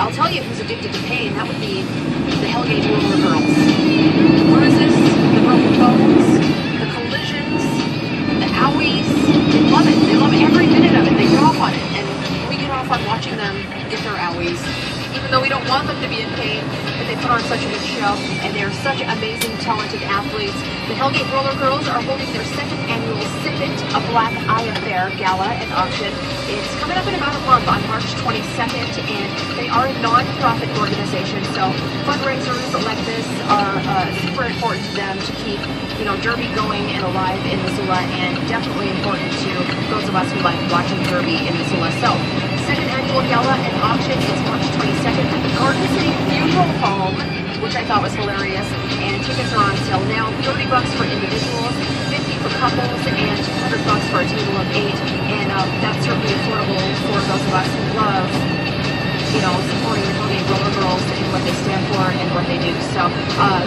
I'll tell you who's addicted to pain. That would be the Hellgate roller girls. The bruises, the broken bones, the collisions, the owies. They love it. They love every minute of it. They get off on it. And we get off on watching them get their owies. Even though we don't want them to be in pain, but they put on such a good show, and they're such amazing, talented athletes. The Hellgate Roller Girls are holding their second annual Sip It, a Black Eye Affair gala and auction. It's coming up in about a month on March 22nd, and they are a non-profit organization, so fundraisers like this are super important to them to keep, Derby going and alive in Missoula, and definitely important to those of us who like watching Derby in Missoula. So, second annual gala and auction is March 22nd at the Garden City Funeral Home, which I thought was hilarious, and tickets are on sale now. $30 for individuals, $50 for couples, and $200 for a table of 8, and that's certainly affordable for those of us who love, supporting the Hellgate Roller Girls and what they stand for and what they do. So,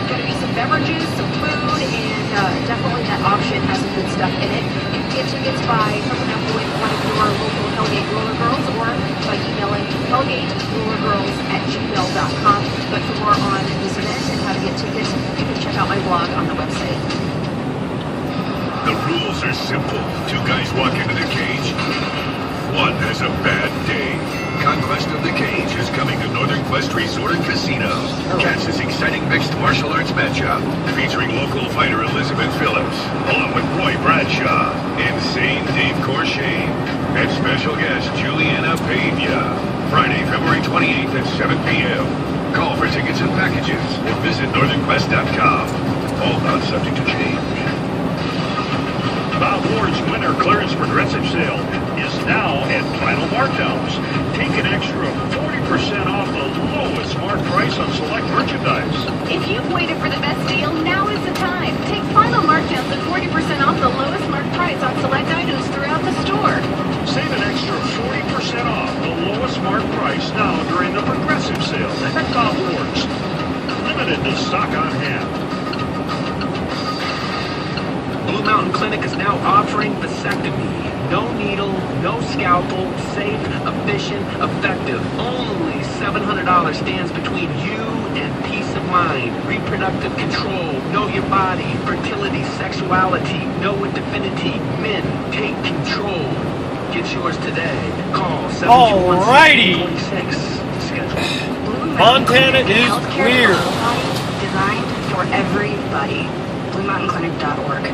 going to be some beverages, some food, and definitely that auction has some good stuff in it. You can get tickets by hooking up with one of your local Hellgate Roller Girls or by emailing hellgaterollergirls@gmail.com. But for more on this event and how to get tickets, you can check out my blog on the website. The rules are simple. Two guys walk into the cage. One has a bad day. Conquest of the Cage is coming to Northern Quest Resort and Casino. Catch this exciting mixed martial arts matchup featuring local fighter Elizabeth Phillips, along with Roy Bradshaw, Insane Dave Corshane, and special guest Juliana Pena. Friday, February 28th at 7 p.m. Call for tickets and packages or visit northernquest.com. All not subject to change. Bob Ward's winter clearance progressive sale is now at final markdowns. Take an extra 40% off the lowest marked price on select merchandise. If you've waited for the best deal, now is the time. Take final markdowns at 40% off the lowest marked price on select items throughout the store. Save an extra 40% off the lowest marked price now during the progressive sale at Bob Ward's. Limited to stock on hand. Blue Mountain Clinic is now offering vasectomy. No needle, no scalpel, safe, efficient, effective. Only $700 stands between you and peace of mind. Reproductive control, know your body, fertility, sexuality, know with divinity. Men, take control. Get yours today. Call 721-626. Schedule. Montana is weird. Designed for everybody. BlueMountainClinic.org.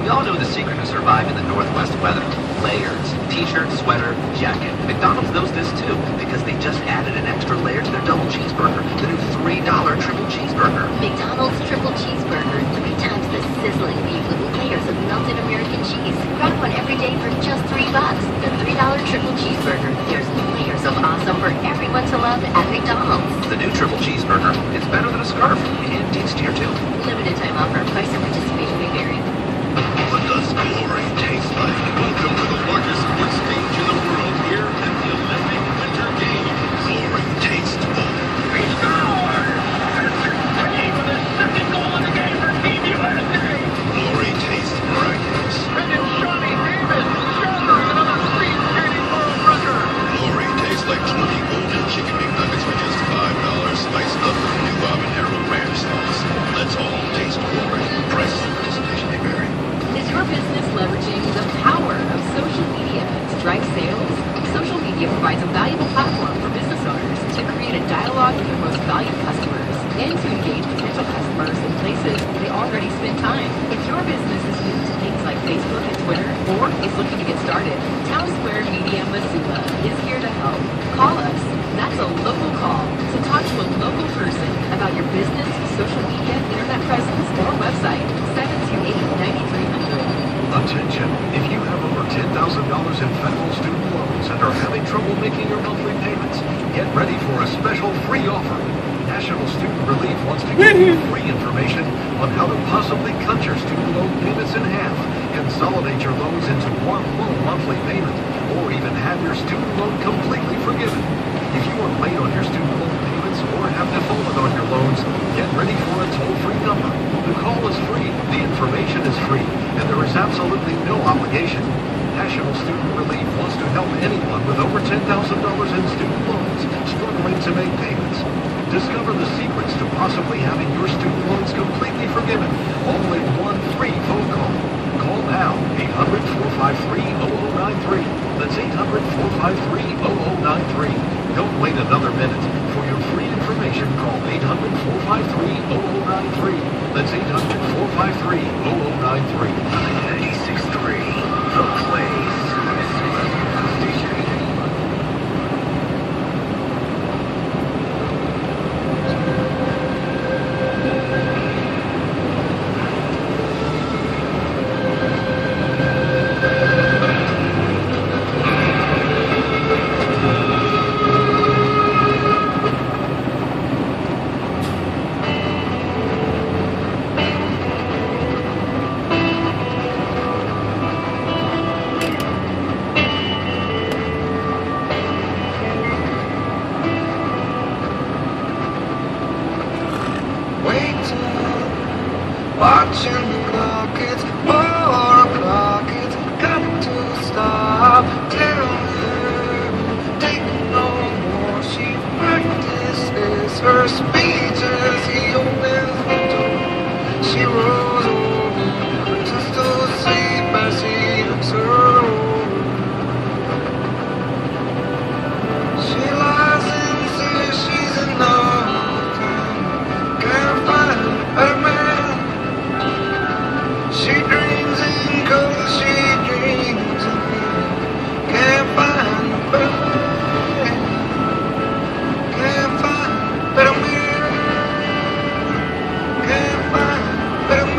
We all know the secret to survive in the Northwest weather. Layers. T-shirt, sweater, jacket. McDonald's knows this too, because they just added an extra layer to their double cheeseburger. The new $3 triple cheeseburger. McDonald's triple cheeseburger. 3 times the sizzling beef with layers of melted American cheese. Grab one every day for just $3. The $3 triple cheeseburger. There's layers of awesome for everyone to love at McDonald's. The new triple cheeseburger. It's better than a scarf and tastier too. Limited time offer. Price and participation may vary. What does glory taste like? Welcome to the largest sports stage in the world here at the Olympic Winter Games. Glory tastes good. We score! For the second goal of the game for Team USA! Glory tastes miraculous. And it's Johnny Davis, shattering another speed-skating world record! Glory tastes like 20 golden chicken McNuggets for just $5, spiced up with new habanero ranch sauce. Let's all taste glory. Prices and participation may vary. Is your business leveraging the power of social media to drive sales? Social media provides a valuable platform for business owners to create a dialogue with their most valued customers and to engage potential customers in places they already spend time. If your business is new to things like Facebook and Twitter or is looking to get started, Town Square Media Missoula is here to help. Call us. That's a local call to talk to a local person about your business, social media, internet presence, or website. 728-9300. Attention! If you have over $10,000 in federal student loans and are having trouble making your monthly payments, get ready for a special free offer. National Student Relief wants to give you free information on how to possibly cut your student loan payments in half, consolidate your loans into one low monthly payment, or even have your student loan completely forgiven. If you are late on your student loan payments or have defaulted on your loans, get ready for a toll-free number. The call is free, the information is free, and there is absolutely no obligation. National Student Relief wants to help anyone with over $10,000 in student loans struggling to make payments. Discover the secrets to possibly having your student loans completely forgiven, all in one free phone call. Call now, 800-453-0093. That's 800-453-0093. Don't wait another minute. For your free information, call 800-453-0093. That's 800-453-0093. 96.3, The Place. Watching the clock, it's 4 o'clock, it's got to stop. Tell her, take no more. She practices her speeches, he opens the door. She rolls over, just to sleep as he looks her over. She lies and says she's enough time, can't find a man. She dreams in color, she dreams in me. Can't find a better man. Can't find a better man. Can't find a better man.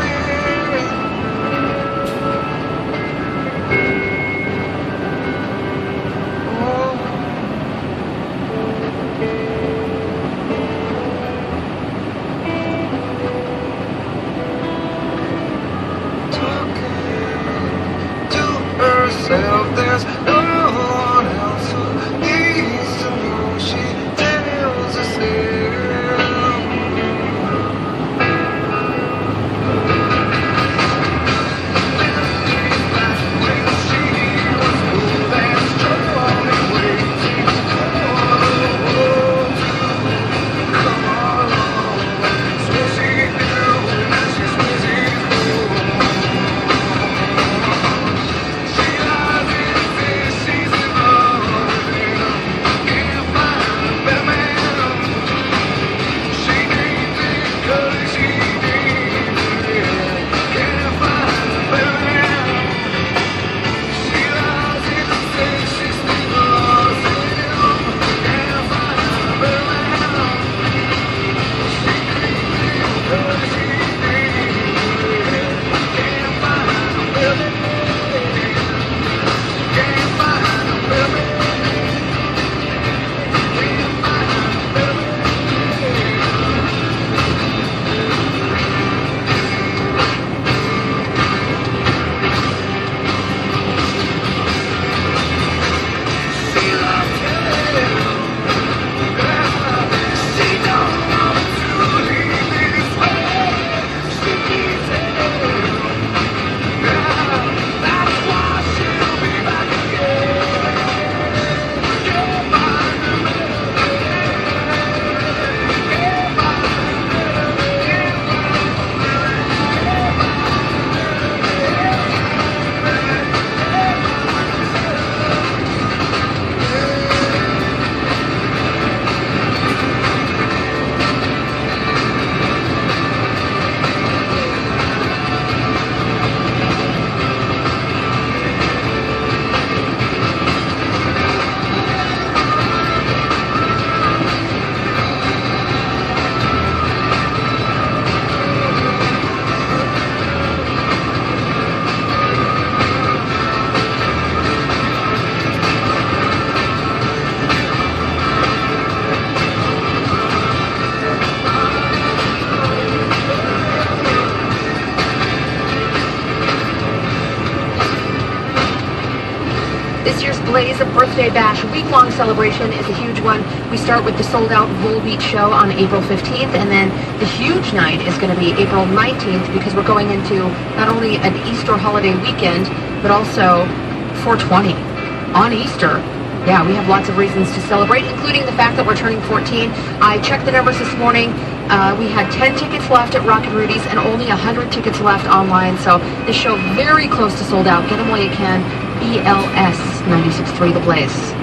There's no one else who needs to know. She tells herself. When she was old and strong and waiting for the world to come along. So she knew that she's waiting for. This year's Blaze Birthday Bash week-long celebration is a huge one. We start with the sold-out Volbeat show on April 15th, and then the huge night is going to be April 19th because we're going into not only an Easter holiday weekend, but also 420 on Easter. Yeah, we have lots of reasons to celebrate, including the fact that we're turning 14. I checked the numbers this morning. We had 10 tickets left at Rock and Rudy's and only 100 tickets left online. So this show very close to sold out. Get them while you can. BLS 96.3 The Blaze.